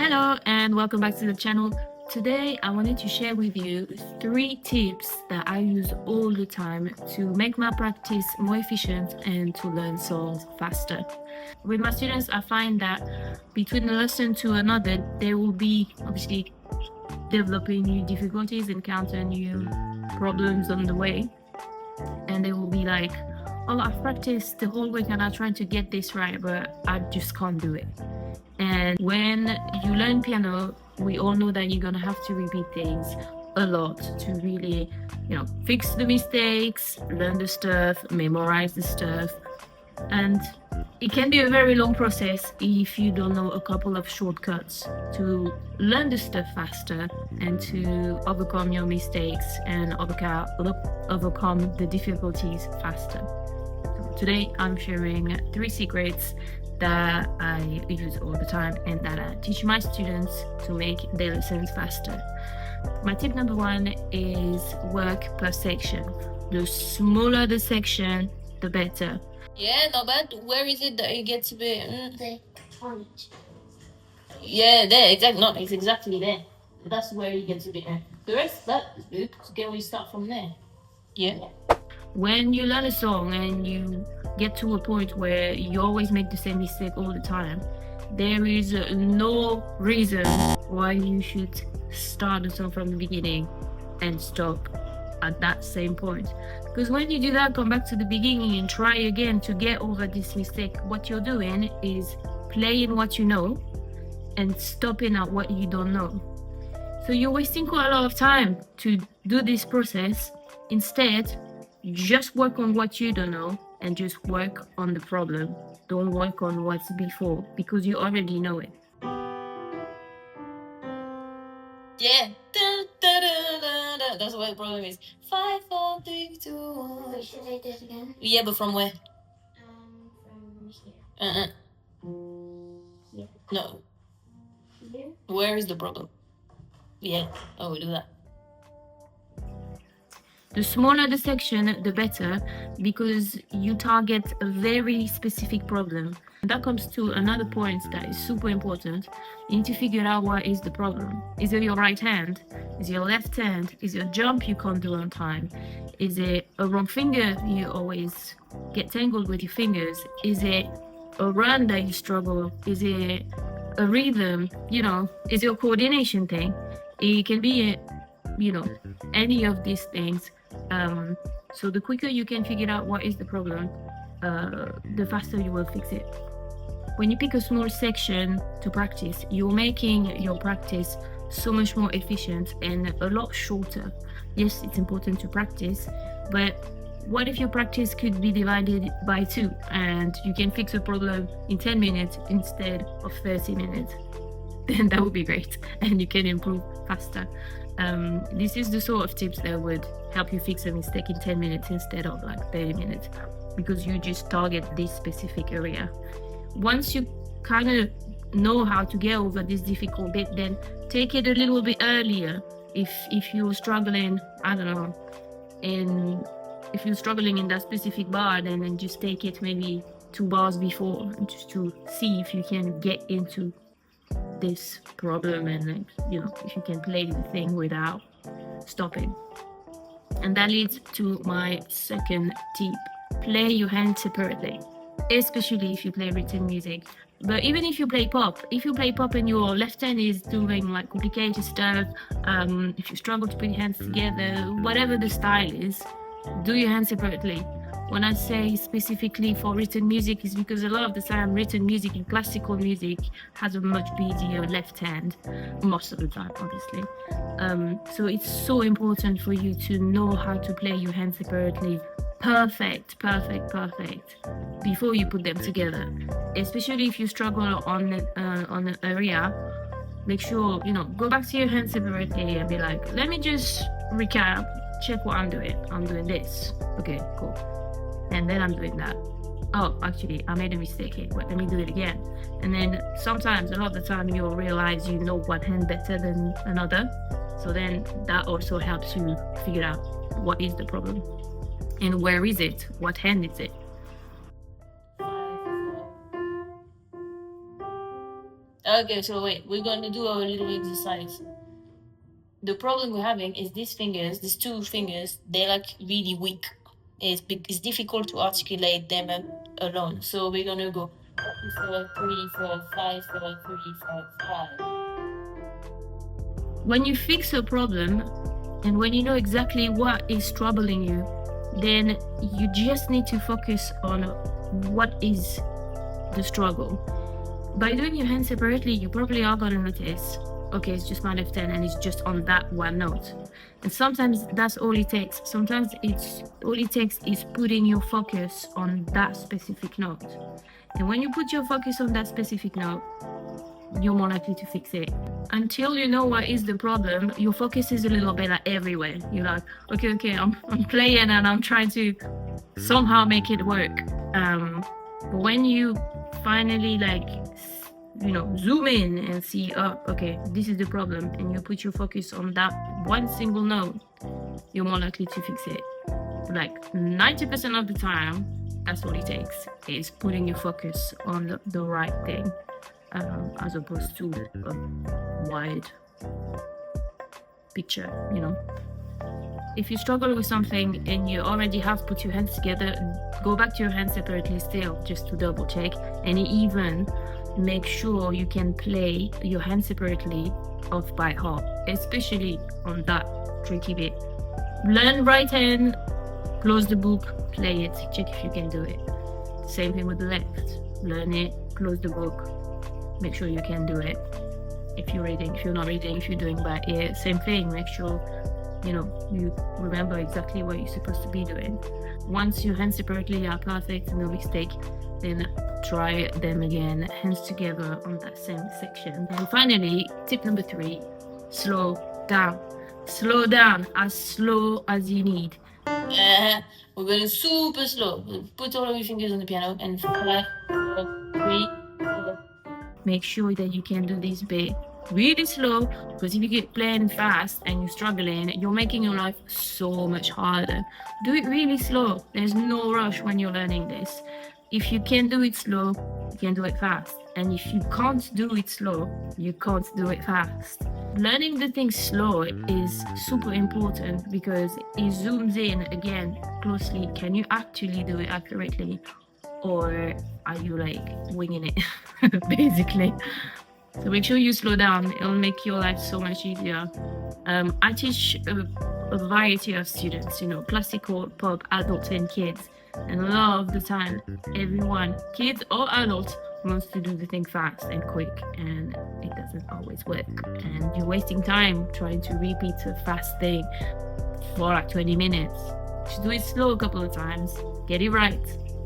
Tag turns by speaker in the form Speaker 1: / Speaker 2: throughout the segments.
Speaker 1: Hello and welcome back to the channel. Today I wanted to share with you 3 tips that I use all the time to make my practice more efficient and to learn songs faster. With my students, I find that between a lesson to another, there will be obviously developing new difficulties, encounter new problems on the way, and they will be like, oh, I've practiced the whole week and I'm trying to get this right, but I just can't do it. And when you learn piano, we all know that you're gonna have to repeat things a lot to really, fix the mistakes, learn the stuff, memorize the stuff. And it can be a very long process if you don't know a couple of shortcuts to learn the stuff faster and to overcome your mistakes and overcome the difficulties faster. So today I'm sharing 3 secrets that I use all the time and that I teach my students to make their lessons faster. My tip number 1 is work per section. The smaller the section, the better.
Speaker 2: Yeah, not bad. Where is it that it gets a bit?
Speaker 3: The point.
Speaker 2: Yeah, there, exactly. No, it's exactly there. That's where it gets a bit. The rest, that is good. So can we start from there? Yeah.
Speaker 1: When you learn a song and you get to a point where you always make the same mistake all the time, there is no reason why you should start the song from the beginning and stop at that same point. Because when you do that, come back to the beginning and try again to get over this mistake, what you're doing is playing what you know and stopping at what you don't know. So you're wasting quite a lot of time to do this process. Instead, just work on what you don't know and just work on the problem. Don't work on what's before because you already know it.
Speaker 2: Yeah. Da, da, da, da, da. That's what the problem is. 5, 4, 3, 2, 1.
Speaker 3: Wait, should I do it again?
Speaker 2: Yeah, but from where?
Speaker 3: From here.
Speaker 2: Uh-uh.
Speaker 3: Yeah.
Speaker 2: No.
Speaker 3: Here?
Speaker 2: Where is the problem? Yeah. Oh, we do that.
Speaker 1: The smaller the section, the better, because you target a very specific problem. That comes to another point that is super important. You need to figure out what is the problem. Is it your right hand? Is it your left hand? Is it a jump you can't do on time? Is it a wrong finger? You always get tangled with your fingers. Is it a run that you struggle? Is it a rhythm? Is it a coordination thing? It can be, any of these things. So the quicker you can figure out what is the problem, the faster you will fix it. When you pick a small section to practice, you're making your practice so much more efficient and a lot shorter. Yes, it's important to practice, but what if your practice could be divided by 2 and you can fix a problem in 10 minutes instead of 30 minutes? Then that would be great and you can improve faster. This is the sort of tips that would help you fix a mistake in 10 minutes instead of like 30 minutes because you just target this specific area. Once you kind of know how to get over this difficult bit, then take it a little bit earlier. If you're struggling, I don't know, if you're struggling in that specific bar, then just take it maybe 2 bars before just to see if you can get into this problem and if you can play the thing without stopping. And that leads to my second tip: play your hands separately, especially if you play written music. But even if you play pop and your left hand is doing like complicated stuff, if you struggle to put your hands together, whatever the style is, do your hands separately. When I say specifically for written music, is because a lot of the time written music and classical music has a much busier left hand, most of the time, obviously. So it's so important for you to know how to play your hands separately. Perfect, before you put them together. Especially if you struggle on an area, make sure, go back to your hands separately and be like, let me just recap, check what I'm doing. I'm doing this. Okay, cool. And then I'm doing that. Oh, actually, I made a mistake here. Wait, let me do it again. And then sometimes, a lot of the time, you'll realize you know one hand better than another. So then that also helps you figure out what is the problem and where is it? What hand is it?
Speaker 2: Okay, so wait, we're gonna do our little exercise. The problem we're having is these two fingers, they're like really weak. It's difficult to articulate them alone. So we're gonna go 4, 3, 4, 5, 4, 3, 4, 5.
Speaker 1: When you fix a problem and when you know exactly what is troubling you, then you just need to focus on what is the struggle. By doing your hands separately, you probably are gonna notice, okay, it's just my left hand and it's just on that one note. And sometimes that's all it takes. Sometimes all it takes is putting your focus on that specific note. And when you put your focus on that specific note, you're more likely to fix it. Until you know what is the problem, your focus is a little bit like everywhere. You're like, okay, I'm playing and I'm trying to somehow make it work. But when you finally zoom in and see, oh, okay, this is the problem, and you put your focus on that one single note, you're more likely to fix it. Like 90% of the time, that's all it takes, is putting your focus on the right thing, as opposed to a wide picture, If you struggle with something and you already have put your hands together, go back to your hands separately still, just to double check, and even make sure you can play your hands separately off by heart, especially on that tricky bit. Learn right hand, close the book, play it, check if you can do it. Same thing with the left. Learn it, close the book, make sure you can do it. If you're reading, if you're not reading, if you're doing by ear, same thing, make sure you remember exactly what you're supposed to be doing. Once your hands separately are perfect, no mistake, then try them again, hands together on that same section. And finally, tip number 3, slow down. Slow down as slow as you need.
Speaker 2: We're going super slow. Put all of your fingers on the piano and 5, 4, 3, 4.
Speaker 1: Make sure that you can do this bit really slow, because if you get playing fast and you're struggling, you're making your life so much harder. Do it really slow. There's no rush when you're learning this. If you can do it slow, you can do it fast. And if you can't do it slow, you can't do it fast. Learning the things slow is super important because it zooms in again closely. Can you actually do it accurately? Or are you winging it, basically? So make sure you slow down. It'll make your life so much easier. I teach a variety of students, classical, pop, adults and kids. And a lot of the time, everyone, kids or adults, wants to do the thing fast and quick, and it doesn't always work. And you're wasting time trying to repeat a fast thing for 20 minutes. Just do it slow a couple of times, get it right,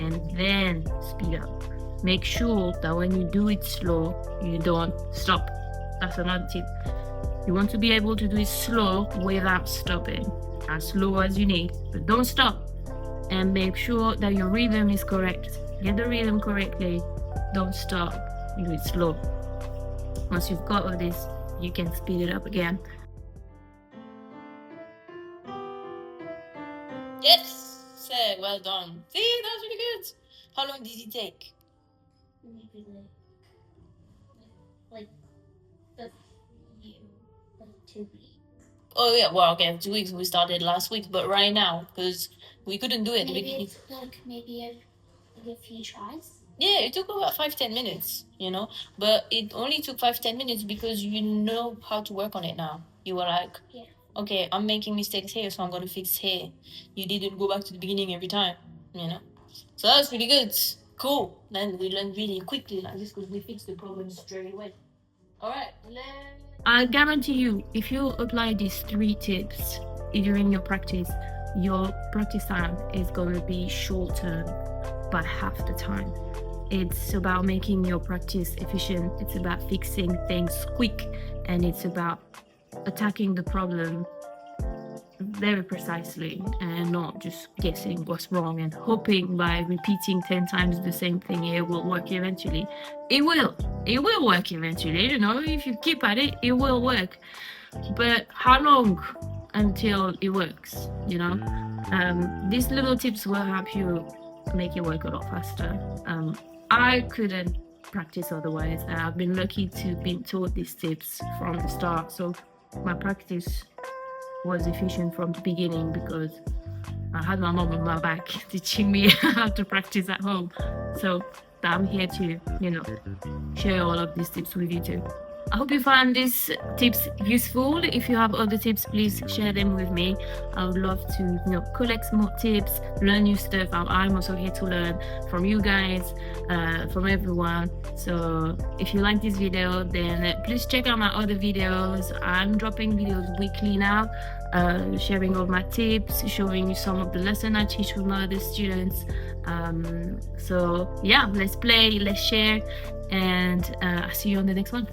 Speaker 1: and then speed up. Make sure that when you do it slow, you don't stop. That's another tip. You want to be able to do it slow without stopping. As slow as you need, but don't stop. And make sure that your rhythm is correct. Get the rhythm correctly. Don't stop. Do it slow. Once you've got all this, you can speed it up again.
Speaker 2: Yes! Well done. See, that was really good. How long did it take?
Speaker 3: Maybe like 2 weeks.
Speaker 2: Oh yeah, well, okay, 2 weeks. We started last week, but right now, because we couldn't do it.
Speaker 3: Maybe it's maybe a few tries.
Speaker 2: Yeah, it took about 5-10 minutes, but it only took 5-10 minutes because you know how to work on it now. You were like,
Speaker 3: yeah,
Speaker 2: okay, I'm making mistakes here, so I'm going to fix here. You didn't go back to the beginning every time, So that was really good. Cool. Then we learned really quickly like this because we fixed the problem straight away. All right,
Speaker 1: I guarantee you, if you apply these 3 tips during your practice time is going to be shorter by half the time. It's about making your practice efficient. It's about fixing things quick, and it's about attacking the problem very precisely and not just guessing what's wrong and hoping by repeating 10 times the same thing it will work eventually. It will work eventually, if you keep at it, it will work. But how long until it works, These little tips will help you make it work a lot faster. I couldn't practice otherwise. I've been lucky to be taught these tips from the start, so my practice was efficient from the beginning because I had my mom on my back teaching me how to practice at home. So I'm here to, share all of these tips with you too. I hope you found these tips useful. If you have other tips, please share them with me. I would love to, collect more tips, learn new stuff. I'm also here to learn from you guys, from everyone. So if you like this video, then please check out my other videos. I'm dropping videos weekly now, sharing all my tips, showing you some of the lessons I teach with my other students. So yeah, let's play, let's share, and I'll see you on the next one.